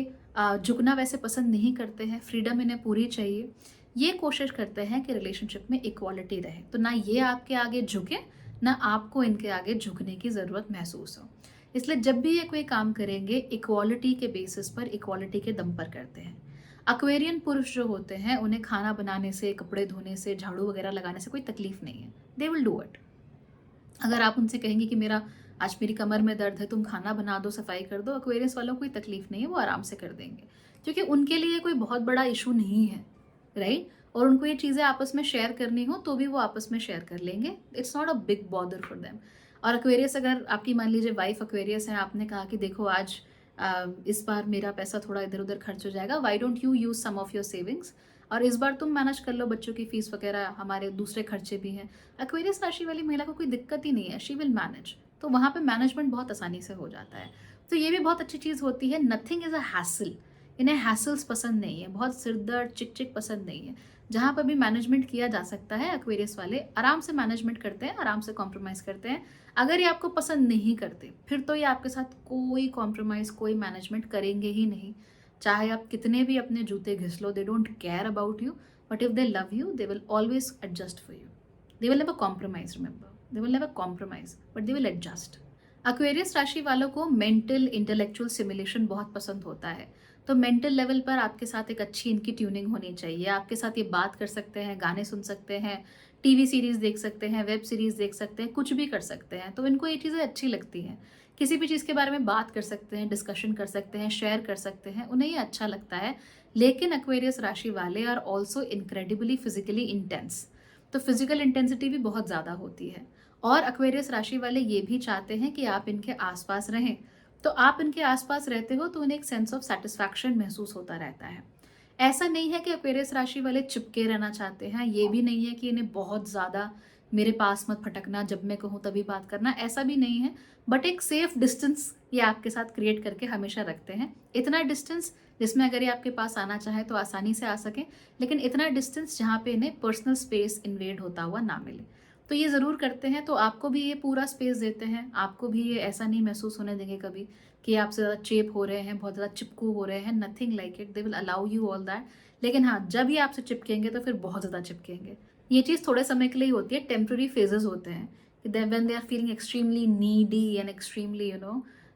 झुकना वैसे पसंद नहीं करते हैं, फ्रीडम इन्हें पूरी चाहिए। ये कोशिश करते हैं कि रिलेशनशिप में इक्वालिटी रहे, तो ना ये आपके आगे झुके ना आपको इनके आगे झुकने की ज़रूरत महसूस हो। इसलिए जब भी ये कोई काम करेंगे इक्वालिटी के बेसिस पर, इक्वालिटी के दम पर करते हैं। एक्वेरियन पुरुष जो होते हैं उन्हें खाना बनाने से, कपड़े धोने से, झाड़ू वगैरह लगाने से कोई तकलीफ नहीं है, दे विल डू इट। अगर आप उनसे कहेंगे कि आज मेरी कमर में दर्द है, तुम खाना बना दो, सफाई कर दो, एक्वेरियस वालों को कोई तकलीफ नहीं है, वो आराम से कर देंगे, क्योंकि उनके लिए कोई बहुत बड़ा इशू नहीं है, राइट। और उनको ये चीज़ें आपस में शेयर करनी हो तो भी वो आपस में शेयर कर लेंगे, it's not a big bother for them. और एक्वेरियस, अगर आपकी मान लीजिए वाइफ एक्वेरियस है, आपने कहा कि देखो आज इस बार मेरा पैसा थोड़ा इधर उधर खर्च हो जाएगा, why don't you use some of your savings, और इस बार तुम मैनेज कर लो, बच्चों की फीस वगैरह, हमारे दूसरे खर्चे भी हैं। एक्वेरियस राशि वाली महिला को कोई दिक्कत ही नहीं है, शी विल मैनेज। तो वहाँ पे मैनेजमेंट बहुत आसानी से हो जाता है। तो ये भी बहुत अच्छी चीज़ होती है। नथिंग इज़ अ हैसल, इन्हें हैसल्स पसंद नहीं है, बहुत सिरदर्द चिक चिक पसंद नहीं है। जहाँ पर भी मैनेजमेंट किया जा सकता है, एक्वेरियस वाले आराम से मैनेजमेंट करते हैं, आराम से कॉम्प्रोमाइज़ करते हैं। अगर ये आपको पसंद नहीं करते फिर तो ये आपके साथ कोई कॉम्प्रोमाइज़, कोई मैनेजमेंट करेंगे ही नहीं। चाहे आप कितने भी अपने जूते घिस लो, they don't care about you, but if they love you they will always adjust for you. They will never compromise, remember, they will never compromise but they will adjust. Aquarius राशि वालों को मेंटल इंटेलेक्चुअल सिमुलेशन बहुत पसंद होता है। तो mental level पर आपके साथ एक अच्छी इनकी ट्यूनिंग होनी चाहिए। आपके साथ ये बात कर सकते हैं, गाने सुन सकते हैं, टीवी सीरीज़ देख सकते हैं, वेब सीरीज़ देख सकते हैं, कुछ भी कर सकते हैं। तो इनको ये चीज़ें अच्छी लगती हैं। किसी भी चीज़ के बारे में बात कर सकते हैं, डिस्कशन कर सकते हैं, शेयर कर सकते हैं, उन्हें ये अच्छा लगता है। लेकिन एक्वेरियस राशि वाले are also incredibly physically intense. तो फिजिकल इंटेंसिटी भी बहुत ज़्यादा होती है। और एक्वेरियस राशि वाले ये भी चाहते हैं कि आप इनके आसपास रहें। तो आप इनके आसपास रहते हो तो उन्हें एक सेंस ऑफ सेटिस्फैक्शन महसूस होता रहता है। ऐसा नहीं है कि एक्वेरियस राशि वाले चिपके रहना चाहते हैं, ये भी नहीं है कि इन्हें बहुत ज़्यादा मेरे पास मत फटकना, जब मैं कहूँ तभी बात करना, ऐसा भी नहीं है। बट एक सेफ डिस्टेंस ये आपके साथ क्रिएट करके हमेशा रखते हैं। इतना डिस्टेंस जिसमें अगर ये आपके पास आना चाहे तो आसानी से आ सकें, लेकिन इतना डिस्टेंस जहाँ पे इन्हें पर्सनल स्पेस इन्वेड होता हुआ ना मिले। तो ये ज़रूर करते हैं। तो आपको भी ये पूरा स्पेस देते हैं, आपको भी ये ऐसा नहीं महसूस होने देंगे कभी कि आपसे ज़्यादा चेप हो रहे हैं, बहुत ज़्यादा चिपकू हो रहे हैं, nothing like it, they will allow you all that. लेकिन हाँ, जब ये आपसे चिपकेंगे तो फिर बहुत ज़्यादा चिपकेंगे। ये चीज़ थोड़े समय के लिए ही होती है, टेम्प्रेरी फेजेस होते हैं, when they are feeling extremely needy and extremely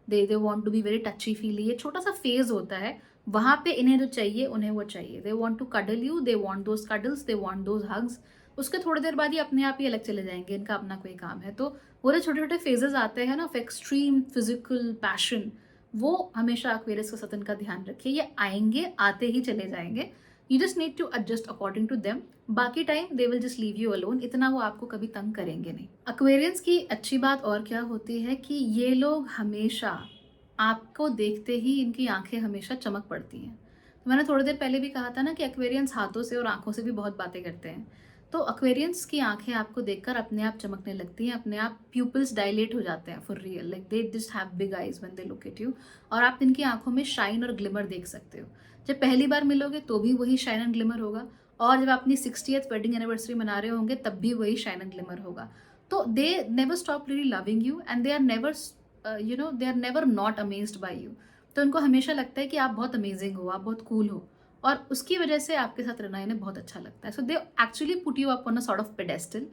they want to be very touchy feely, ये छोटा सा फेज होता है। वहाँ पे इन्हें जो चाहिए उन्हें वो चाहिए, they want to cuddle you, they want those cuddles, they want those hugs. उसके थोड़ी देर बाद ही अपने आप ही अलग चले जाएंगे, इनका अपना कोई काम है। तो वो जो छोटे छोटे फेजेस आते हैं ना ऑफ एक्सट्रीम फिजिकल पैशन, वो हमेशा एक्वेरियस के साथ इनका ध्यान रखिए, ये आएंगे, आते ही चले जाएंगे। You just need to adjust according to them, बाकी time they will just leave you alone, इतना वो आपको कभी तंग करेंगे नहीं। एक्वेरियंस की अच्छी बात और क्या होती है कि ये लोग हमेशा आपको देखते ही इनकी आंखें हमेशा चमक पड़ती हैं। तो मैंने थोड़ी देर पहले भी कहा था ना कि एक्वेरियंस हाथों से और आंखों से भी बहुत बातें करते हैं। तो एक्वेरियंस की आंखें आपको देखकर अपने आप चमकने लगती हैं, अपने आप प्यूपल्स डायलेट हो जाते हैं for real, like they just have big eyes when they look at you. और आप इनकी आंखों में शाइन और ग्लिमर देख सकते हो। जब पहली बार मिलोगे तो भी वही शाइन एंड ग्लिमर होगा, और जब अपनी 60th वेडिंग एनिवर्सरी मना रहे होंगे तब भी वही शाइन एंड ग्लिमर होगा। तो they never stop really loving you and they are never they are never not amazed by you. तो उनको हमेशा लगता है कि आप बहुत अमेजिंग हो, आप बहुत कूल हो, और उसकी वजह से आपके साथ रहना इन्हें बहुत अच्छा लगता है। So they actually put you up on a sort of pedestal.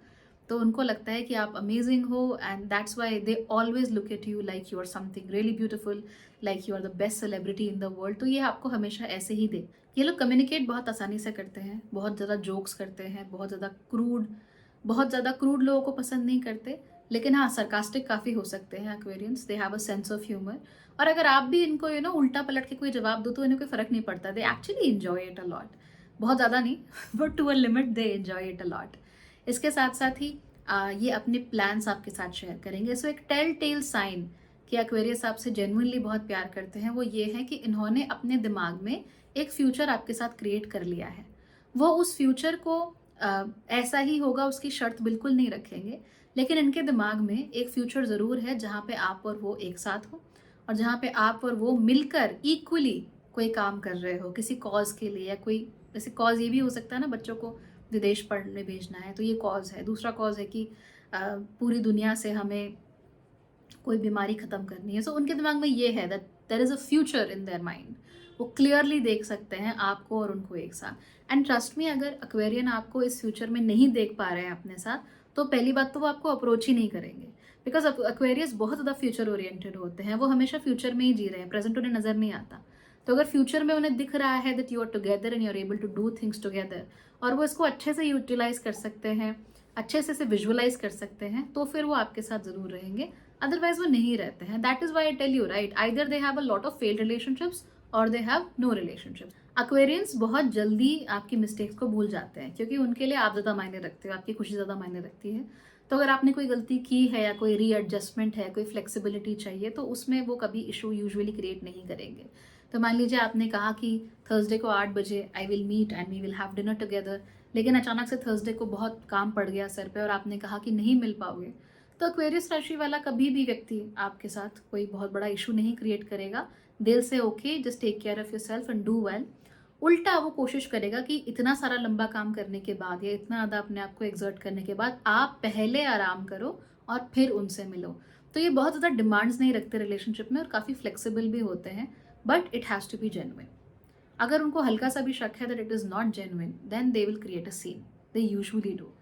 तो उनको लगता है कि आप अमेजिंग हो, and that's why they always look at you like you are something really beautiful, like you are the best celebrity in the world. तो ये आपको हमेशा ऐसे ही दे। ये लोग कम्युनिकेट बहुत आसानी से करते हैं, बहुत ज़्यादा जोक्स करते हैं, बहुत ज़्यादा क्रूड लोगों को पसंद नहीं करते, लेकिन हाँ सरकास्टिक काफ़ी हो सकते हैं Aquarians, they have a sense of humour. और अगर आप भी इनको उल्टा पलट के कोई जवाब दो तो इन्हें कोई फर्क नहीं पड़ता, they actually enjoy it a lot. बहुत ज़्यादा नहीं but to a limit they enjoy it a lot. इसके साथ साथ ही ये अपने प्लान्स आपके साथ शेयर करेंगे। सो एक टेल टेल साइन कि एक्वेरियस आपसे जेन्युइनली बहुत प्यार करते हैं वो ये है कि इन्होंने अपने दिमाग में एक फ्यूचर आपके साथ क्रिएट कर लिया है। वो उस फ्यूचर को ऐसा ही होगा उसकी शर्त बिल्कुल नहीं रखेंगे, लेकिन इनके दिमाग में एक फ्यूचर ज़रूर है जहाँ पे आप और वो एक साथ हो, और जहाँ पे आप और वो मिलकर इक्वली कोई काम कर रहे हो किसी कॉज के लिए, या कोई जैसे कॉज ये भी हो सकता है ना, बच्चों को विदेश पढ़ने भेजना है तो ये कॉज है। दूसरा कॉज है कि पूरी दुनिया से हमें कोई बीमारी खत्म करनी है। सो उनके दिमाग में ये है that there is a future in their mind. वो क्लियरली देख सकते हैं आपको और उनको एक साथ। एंड ट्रस्ट मी, अगर एक्वेरियन आपको इस फ्यूचर में नहीं देख पा रहे हैं अपने साथ, तो पहली बात तो वो आपको अप्रोच ही नहीं करेंगे, बिकॉज एक्वेरियस बहुत ज़्यादा फ्यूचर ओरिएंटेड होते हैं। वो हमेशा फ्यूचर में ही जी रहे हैं, प्रेजेंट उन्हें नज़र नहीं आता। तो अगर फ्यूचर में उन्हें दिख रहा है that you are together and you are able to do things together, और वो इसको अच्छे से यूटिलाइज कर सकते हैं, अच्छे से इसे विजुअलाइज कर सकते हैं, तो फिर वो आपके साथ ज़रूर रहेंगे। अदरवाइज वो नहीं रहते हैं। That is why I tell you right, either they have a lot of failed relationships और they have no relationships. Aquarians बहुत जल्दी आपकी मिस्टेक्स को भूल जाते हैं, क्योंकि उनके लिए आप ज़्यादा मायने रखते हो, आपकी खुशी ज़्यादा मायने रखती है। तो अगर आपने कोई गलती की है या कोई रीएडजस्टमेंट है, कोई फ्लेक्सिबिलिटी चाहिए, तो उसमें वो कभी इशू यूजुअली क्रिएट नहीं करेंगे। तो मान लीजिए आपने कहा कि थर्सडे को 8 बजे I will meet and we will have dinner together, लेकिन अचानक से थर्सडे को बहुत काम पड़ गया सर पे और आपने कहा कि नहीं मिल पाओगे, तो एक्वेरियस राशि वाला कभी भी व्यक्ति आपके साथ कोई बहुत बड़ा इशू नहीं क्रिएट करेगा। दिल से okay, just take care of yourself and do well. उल्टा वो कोशिश करेगा कि इतना सारा लंबा काम करने के बाद या इतना ज़्यादा अपने आप को एक्सर्ट करने के बाद आप पहले आराम करो और फिर उनसे मिलो। तो ये बहुत ज़्यादा डिमांड्स नहीं रखते रिलेशनशिप में और काफ़ी फ्लेक्सिबल भी होते हैं, but it has to be genuine. अगर उनको हल्का सा भी शक है that it is not genuine, then they will create a scene, they usually do.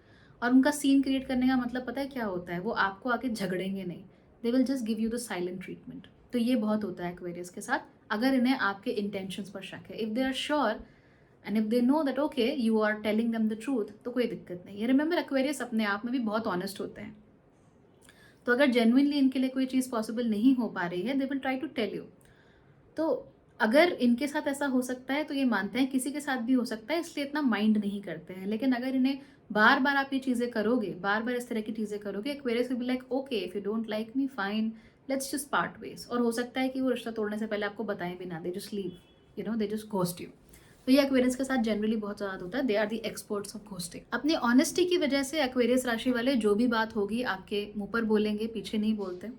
और उनका सीन क्रिएट करने का मतलब पता है क्या होता है, वो आपको आके झगड़ेंगे नहीं, दे will just give you the silent treatment. तो ये बहुत होता है एक्वेरियस के साथ, अगर इन्हें आपके इंटेंशंस पर शक है। If they are sure and if they know that okay you are telling them the truth, तो कोई दिक्कत नहीं है। रिमेंबर, एक्वेरियस अपने आप में भी बहुत ऑनेस्ट होते हैं। तो अगर जेन्युइनली इनके लिए कोई चीज़ पॉसिबल नहीं हो पा रही है, they will try to tell you. तो अगर इनके साथ ऐसा हो सकता है तो ये मानते हैं किसी के साथ भी हो सकता है, इसलिए इतना माइंड नहीं करते हैं। लेकिन अगर इन्हें बार बार आप ये चीज़ें करोगे, बार बार इस तरह की चीज़ें करोगे, Aquarius will be like okay if you don't like me fine, let's just part ways. और हो सकता है कि वो रिश्ता तोड़ने से पहले आपको बताएं भी ना, they just leave, they just ghost you. तो ये एक्वेरियस के साथ जनरली बहुत ज़्यादा होता है, they are the experts of ghosting. अपनी ऑनेस्टी की वजह से एक्वेरियस राशि वाले जो भी बात होगी आपके मुंह पर बोलेंगे, पीछे नहीं बोलते।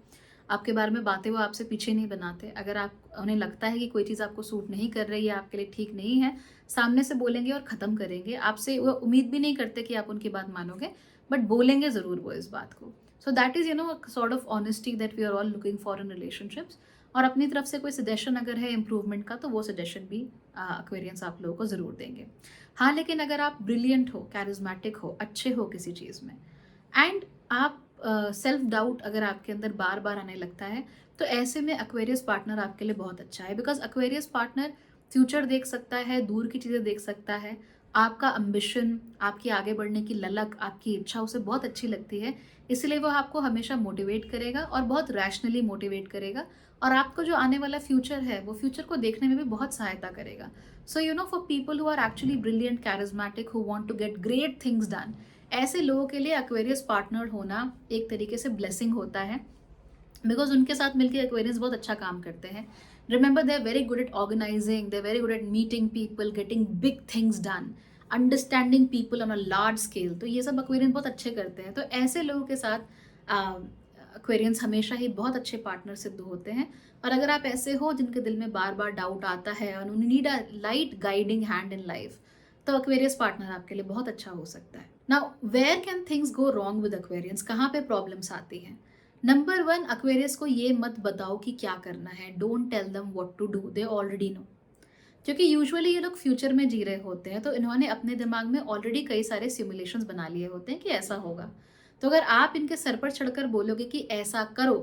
आपके बारे में बातें वो आपसे पीछे नहीं बनाते। अगर आप उन्हें लगता है कि कोई चीज़ आपको सूट नहीं कर रही है, आपके लिए ठीक नहीं है, सामने से बोलेंगे और ख़त्म करेंगे। आपसे वो उम्मीद भी नहीं करते कि आप उनकी बात मानोगे, बट बोलेंगे ज़रूर वो इस बात को। So that is sort of honesty that we are all looking for in relationships. और अपनी तरफ से कोई सजेशन अगर है इम्प्रूवमेंट का, तो वो सजेशन भी एक्वेरियंस आप लोगों को ज़रूर देंगे। हाँ, लेकिन अगर आप ब्रिलियंट हो, कैरिज्मेटिक हो, अच्छे हो किसी चीज़ में, एंड आप सेल्फ डाउट अगर आपके अंदर बार बार आने लगता है, तो ऐसे में एक्वेरियस पार्टनर आपके लिए बहुत अच्छा है। बिकॉज एक्वेरियस पार्टनर फ्यूचर देख सकता है, दूर की चीज़ें देख सकता है। आपका एम्बिशन, आपकी आगे बढ़ने की ललक, आपकी इच्छा उसे बहुत अच्छी लगती है, इसलिए वो आपको हमेशा मोटिवेट करेगा और बहुत रैशनली मोटिवेट करेगा, और आपको जो आने वाला फ्यूचर है वो फ्यूचर को देखने में भी बहुत सहायता करेगा। So you know, for people who are actually brilliant, charismatic, who want to get great things done, ऐसे लोगों के लिए एक्वेरियस पार्टनर होना एक तरीके से ब्लेसिंग होता है, बिकॉज उनके साथ मिलकर एक्वेरियंस बहुत अच्छा काम करते हैं। Remember, they are very good at organising, they are very good at meeting people, getting big things done, understanding people on a large scale. तो ये सब एक्वेरियंस बहुत अच्छे करते हैं। तो ऐसे लोगों के साथ एक्वेरियंस हमेशा ही बहुत अच्छे पार्टनर सिद्ध होते हैं। और अगर आप ऐसे हो जिनके दिल में बार बार डाउट आता है और उन्हें need a light guiding hand in life, तो एक्वेरियस पार्टनर आपके लिए बहुत अच्छा हो सकता है। Now, where can things go wrong with Aquarians? कहाँ पे प्रॉब्लम्स आती हैं? नंबर 1, एक्वेरियस को ये मत बताओ कि क्या करना है। Don't tell them what to do, they already know. क्योंकि यूजुअली ये लोग फ्यूचर में जी रहे होते हैं, तो इन्होंने अपने दिमाग में ऑलरेडी कई सारे सिमुलेशंस बना लिए होते हैं कि ऐसा होगा। तो अगर आप इनके सर पर चढ़कर बोलोगे कि ऐसा करो,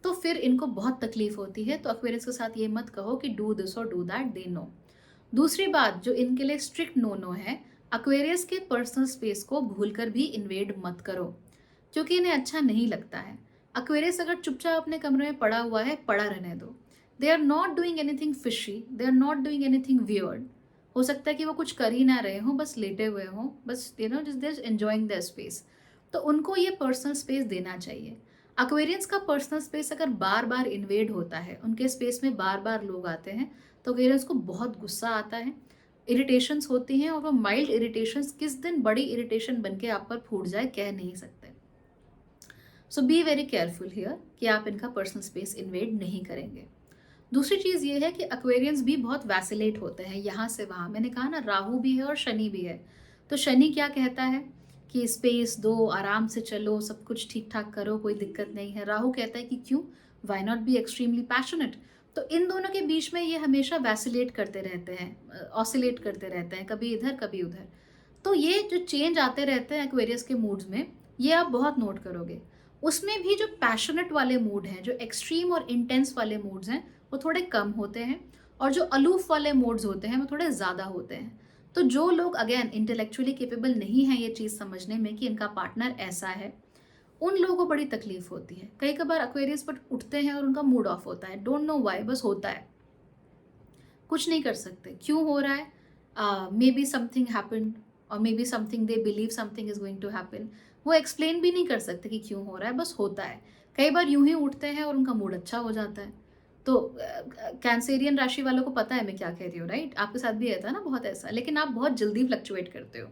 तो फिर इनको बहुत तकलीफ होती है। तो एक्वेरियस के साथ ये मत कहो कि डू दिस और डू दैट, दे नो। दूसरी बात जो इनके लिए स्ट्रिक्ट नो नो है, एक्वेरियस के पर्सनल स्पेस को भूलकर भी इन्वेड मत करो, क्योंकि इन्हें अच्छा नहीं लगता है। एक्वेरियस अगर चुपचाप अपने कमरे में पड़ा हुआ है, पड़ा रहने दो। They are not doing anything fishy, they are not doing anything weird. हो सकता है कि वो कुछ कर ही ना रहे हों, बस लेटे हुए हों, बस you know just there enjoying their space. तो उनको ये पर्सनल स्पेस देना चाहिए। एक्वेरियंस का पर्सनल स्पेस अगर बार बार इन्वेड होता है, उनके स्पेस में बार बार लोग आते हैं, तो एक्वेरियंस को बहुत गुस्सा आता है, इरिटेशंस होती हैं, और वो माइल्ड इरिटेशंस किस दिन बड़ी इरिटेशन बन के आप पर फूट जाए, कह नहीं सकते। सो बी वेरी केयरफुल हियर कि आप इनका पर्सनल स्पेस इन्वेड नहीं करेंगे। दूसरी चीज़ ये है कि एक्वेरियंस भी बहुत वैसिलेट होते हैं यहाँ से वहाँ। मैंने कहा ना, राहु भी है और शनि भी है। तो शनि क्या कहता है कि स्पेस दो, आराम से चलो, सब कुछ ठीक ठाक करो, कोई दिक्कत नहीं है। राहु कहता है कि क्यों, why not be extremely passionate. तो इन दोनों के बीच में ये हमेशा वैसिलेट करते रहते हैं, ऑसिलेट करते रहते हैं, कभी इधर कभी उधर। तो ये जो चेंज आते रहते हैं एक्वेरियस के मूड्स में, ये आप बहुत नोट करोगे। उसमें भी जो पैशनेट वाले मूड हैं, जो एक्सट्रीम और इंटेंस वाले मूड्स हैं, वो थोड़े कम होते हैं, और जो अलूफ वाले मोड्स होते हैं वो थोड़े ज़्यादा होते हैं। तो जो लोग अगेन इंटेलेक्चुअली केपेबल नहीं है ये चीज़ समझने में कि इनका पार्टनर ऐसा है, उन लोगों को बड़ी तकलीफ होती है। कई कबार एक्वेरियस पर उठते हैं और उनका मूड ऑफ होता है, डोंट नो वाई, बस होता है, कुछ नहीं कर सकते। क्यों हो रहा है? मे बी समथिंग हैपेंड, और maybe something they believe something is going to happen. वो एक्सप्लेन भी नहीं कर सकते कि क्यों हो रहा है, बस होता है। कई बार यूं ही उठते हैं और उनका मूड अच्छा हो जाता है। तो कैंसेरियन राशि वालों को पता है मैं क्या कह रही हूँ, राइट? आपके साथ भी रहता है ना बहुत ऐसा, लेकिन आप बहुत जल्दी फ्लक्चुएट करते हो।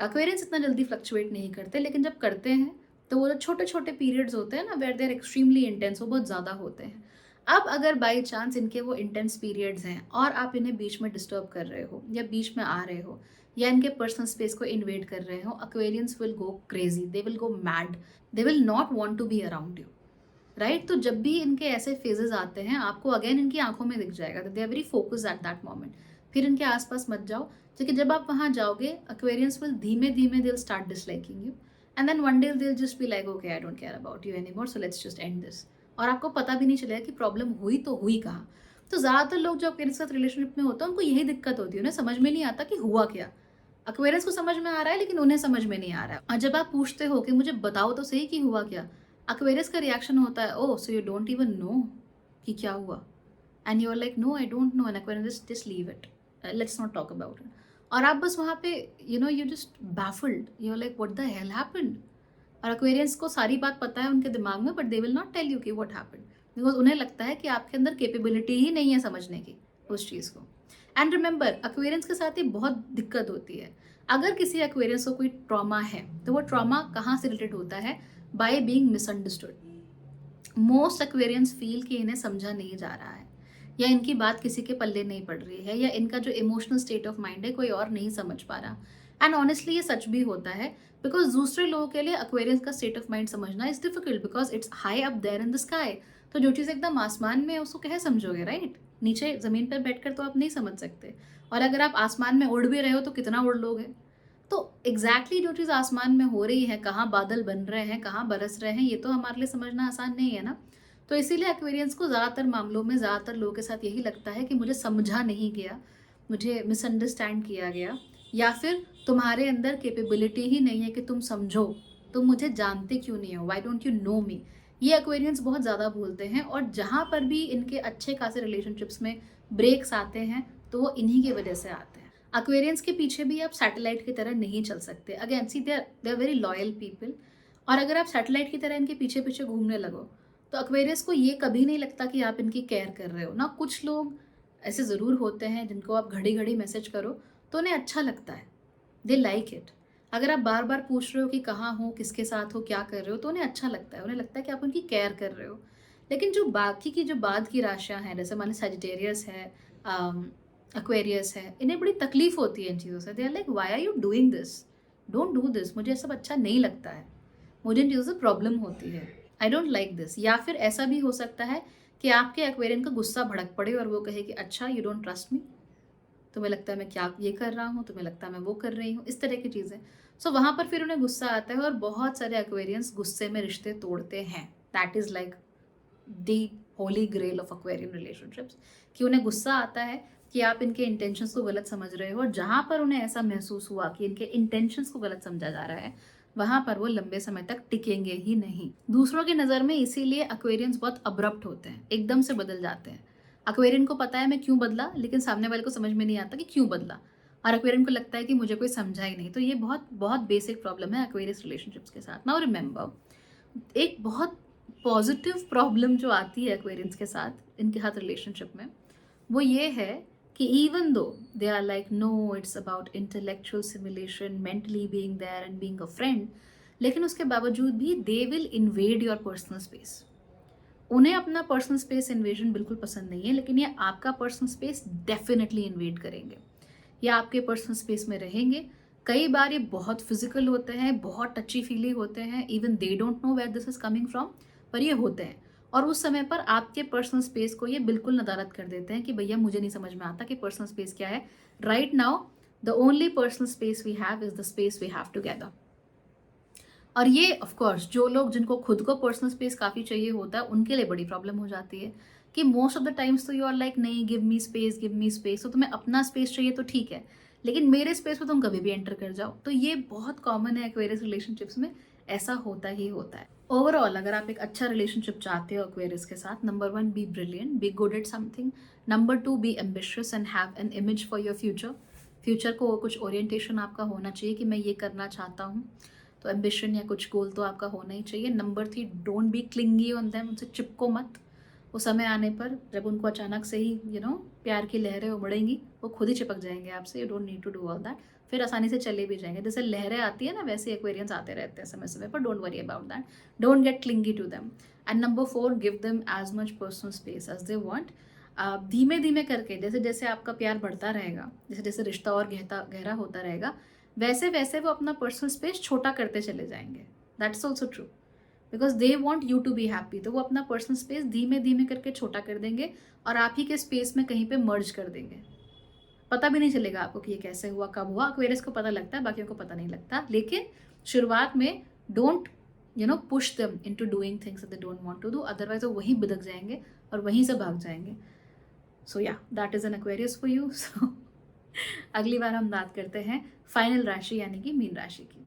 एक्वेरियंस इतना जल्दी फ्लक्चुएट नहीं करते, लेकिन जब करते हैं तो वो जो छोटे छोटे पीरियड्स होते हैं ना, where they are extremely intense, वो बहुत ज़्यादा होते हैं। अब अगर बाई चांस इनके वो इंटेंस पीरियड्स हैं और आप इन्हें बीच में डिस्टर्ब कर रहे हो, या बीच में आ रहे हो, या इनके पर्सनल स्पेस को इन्वेड कर रहे हो, Aquarians will go crazy, they will go mad, they will not want to be around you, right? तो जब भी इनके ऐसे फेजेस आते हैं, आपको अगेन इनकी आंखों में दिख जाएगा, they are very focus at that moment. फिर इनके आसपास मत जाओ, क्योंकि जब आप वहाँ जाओगे, एक्वेरियंस विल धीमे धीमे they will start disliking you, and then one day they will just be like, okay I don't care about you any more, so let's just end this. और आपको पता भी नहीं चलेगा कि प्रॉब्लम हुई तो हुई कहाँ। तो ज़्यादातर लोग जो एक्वेरियंस के साथ रिलेशनशिप में होते हैं, उनको यही दिक्कत होती है, उन्हें समझ में नहीं आता कि हुआ क्या। एक्वेरियंस को समझ में आ रहा है, लेकिन उन्हें समझ में नहीं आ रहा है। और जब आप पूछते हो कि मुझे बताओ तो सही कि हुआ क्या, एक्वेरियस का रिएक्शन होता है, oh so you don't even know कि क्या हुआ, and you are like no I don't know, and Aquarius just leave it, let's not talk about it. और आप बस वहाँ पे you know you just baffled, you are like what the hell happened. और Aquarians को सारी बात पता है उनके दिमाग में, but they will not tell you कि व्हाट हैपेंड, बिकॉज उन्हें लगता है कि आपके अंदर कैपेबिलिटी ही नहीं है समझने की उस चीज़ को। एंड रिमेंबर, एक्वेरियंस के साथ ही बहुत दिक्कत होती है। अगर किसी एक्वेरियंस को कोई ट्रॉमा है, तो वो ट्रॉमा कहाँ से रिलेटेड होता है? By being misunderstood. Most Aquarians feel कि इन्हें समझा नहीं जा रहा है, या इनकी बात किसी के पल्ले नहीं पड़ रही है, या इनका जो इमोशनल स्टेट ऑफ माइंड है कोई और नहीं समझ पा रहा। एंड ऑनेस्टली ये सच भी होता है, बिकॉज दूसरे लोगों के लिए एक्वेरियंस का स्टेट ऑफ माइंड समझना is difficult, because it's high up there in the sky. तो जो चीज़ एकदम आसमान में है उसको कैसे समझोगे, राइट? नीचे ज़मीन पर बैठकर तो आप नहीं समझ सकते, और अगर आप आसमान में उड़ भी रहे हो तो कितना उड़ लोगे? तो एग्जैक्टली जो चीज़ आसमान में हो रही है, कहाँ बादल बन रहे हैं, कहाँ बरस रहे हैं, ये तो हमारे लिए समझना आसान नहीं है ना। तो इसीलिए एक्वेरियंस को ज़्यादातर मामलों में ज़्यादातर लोगों के साथ यही लगता है कि मुझे समझा नहीं गया, मुझे मिसअंडरस्टैंड किया गया, या फिर तुम्हारे अंदर कैपेबिलिटी ही नहीं है कि तुम समझो, तुम मुझे जानते क्यों नहीं हो, व्हाई डोंट यू नो मी। ये एक्वेरियंस बहुत ज़्यादा बोलते हैं, और जहाँ पर भी इनके अच्छे खासे रिलेशनशिप्स में ब्रेक्स आते हैं तो वो इन्हीं की वजह से आते हैं। एक्वेरियंस के पीछे भी आप सैटेलाइट की तरह नहीं चल सकते। Again see they are very loyal people, और अगर आप सैटेलाइट की तरह इनके पीछे पीछे घूमने लगो तो एक्वेरियस को ये कभी नहीं लगता कि आप इनकी केयर कर रहे हो ना। कुछ लोग ऐसे ज़रूर होते हैं जिनको आप घड़ी घड़ी मैसेज करो तो उन्हें अच्छा लगता है, दे लाइक इट। अगर आप बार बार पूछ रहे हो कि कहाँ हो, किसके साथ हो, क्या कर रहे हो, तो उन्हें अच्छा लगता है, उन्हें लगता है कि आप उनकी केयर कर रहे हो। लेकिन जो बाकी की जो बाद की राशियाँ हैं, जैसे मान लीजिए सजिटेरियस है, एक्वेरियस है, इन्हें बड़ी तकलीफ होती है इन चीज़ों से। They are like why are you doing this, don't do this, मुझे सब अच्छा नहीं लगता है, मुझे इन चीज़ों से प्रॉब्लम होती है, आई डोंट लाइक दिस। या फिर ऐसा भी हो सकता है कि आपके एक्वेरियन का गुस्सा भड़क पड़े और वो कहे कि अच्छा यू डोंट ट्रस्ट मी, तुम्हें लगता है मैं क्या ये कर रहा हूँ, तुम्हें लगता है मैं वो कर रही हूँ, इस तरह की चीज़ें। सो वहाँ पर फिर उन्हें गुस्सा आता है, और बहुत सारे एक्वेरियंस गुस्से में रिश्ते तोड़ते हैं। That is like the holy grail of Aquarian relationships, कि उन्हें गुस्सा आता है कि आप इनके इंटेंशंस को गलत समझ रहे हो, और जहाँ पर उन्हें ऐसा महसूस हुआ कि इनके इंटेंशंस को गलत समझा जा रहा है, वहाँ पर वो लंबे समय तक टिकेंगे ही नहीं दूसरों की नज़र में। इसीलिए एक्वेरियंस बहुत अब्रप्ट होते हैं, एकदम से बदल जाते हैं। एक्वेरियन को पता है मैं क्यों बदला, लेकिन सामने वाले को समझ में नहीं आता कि क्यों बदला, और एक्वेरियन को लगता है कि मुझे कोई समझा ही नहीं। तो ये बहुत बहुत बेसिक प्रॉब्लम है एक्वेरियस रिलेशनशिप्स के साथ। नाउ रिमेंबर, एक बहुत पॉजिटिव प्रॉब्लम जो आती है एक्वेरियंस के साथ, इनके साथ रिलेशनशिप में, वो ये है कि even though they are like no it's about intellectual simulation, mentally being there and being a friend, लेकिन उसके बावजूद भी they will invade your personal space. उन्हें अपना पर्सनल स्पेस इन्वेजन बिल्कुल पसंद नहीं है, लेकिन ये आपका पर्सनल स्पेस डेफिनेटली इन्वेड करेंगे, या आपके पर्सनल स्पेस में रहेंगे। कई बार ये बहुत फिजिकल होते हैं, बहुत टची फीली होते हैं, even they don't know where this is coming from, पर ये होते हैं। और उस समय पर आपके पर्सनल स्पेस को ये बिल्कुल नदारद कर देते हैं कि भैया मुझे नहीं समझ में आता कि पर्सनल स्पेस क्या है। Right now the only personal space we have is the space we have together. और ये ऑफ कोर्स जो लोग जिनको खुद को पर्सनल स्पेस काफ़ी चाहिए होता है उनके लिए बड़ी प्रॉब्लम हो जाती है, कि मोस्ट ऑफ द टाइम्स तो यू आर लाइक नहीं, give me space, give me space. तो तुम्हें अपना स्पेस चाहिए तो ठीक है, लेकिन मेरे स्पेस में तुम कभी भी एंटर कर जाओ। तो ये बहुत कॉमन है एक्वेरियस रिलेशनशिप्स में, ऐसा होता ही होता है। ओवरऑल अगर आप एक अच्छा रिलेशनशिप चाहते हो एक्वेरियस के साथ, number 1 be brilliant, be good at something. Number 2 be ambitious and have an image for your future. Future को कुछ ओरिएंटेशन आपका होना चाहिए कि मैं ये करना चाहता हूँ, तो एम्बिशन या कुछ गोल तो आपका होना ही चाहिए। Number 3, don't be clingy on them, उनसे चिपको मत। वो समय आने पर जब उनको अचानक से ही प्यार की लहरें उमड़ेंगी, वो खुद ही चिपक जाएंगे आपसे। You don't need to do all that, फिर आसानी से चले भी जाएंगे। जैसे लहरें आती है ना, वैसे एक्वेरियंस आते रहते हैं समय समय पर। Don't worry about that, don't get clingy to them. And number 4, give them as much personal space as they want. धीमे धीमे करके, जैसे जैसे आपका प्यार बढ़ता रहेगा, जैसे जैसे रिश्ता और गहरा होता रहेगा, वैसे वैसे वो अपना पर्सनल स्पेस छोटा करते चले जाएंगे। That's also true, because they want you to be happy. तो वो अपना पर्सनल स्पेस धीमे धीमे करके छोटा कर देंगे, और आप ही के स्पेस में कहीं पे मर्ज कर देंगे। पता भी नहीं चलेगा आपको कि ये कैसे हुआ, कब हुआ। एक्वेरियस को पता लगता है, बाकियों को पता नहीं लगता। लेकिन शुरुआत में don't push them into doing things that they don't want to do, otherwise वो वहीं बिदक जाएंगे और वहीं से भाग जाएंगे। So yeah, that is an Aquarius for you. So अगली बार हम बात करते हैं फाइनल राशि यानी कि मीन राशि की।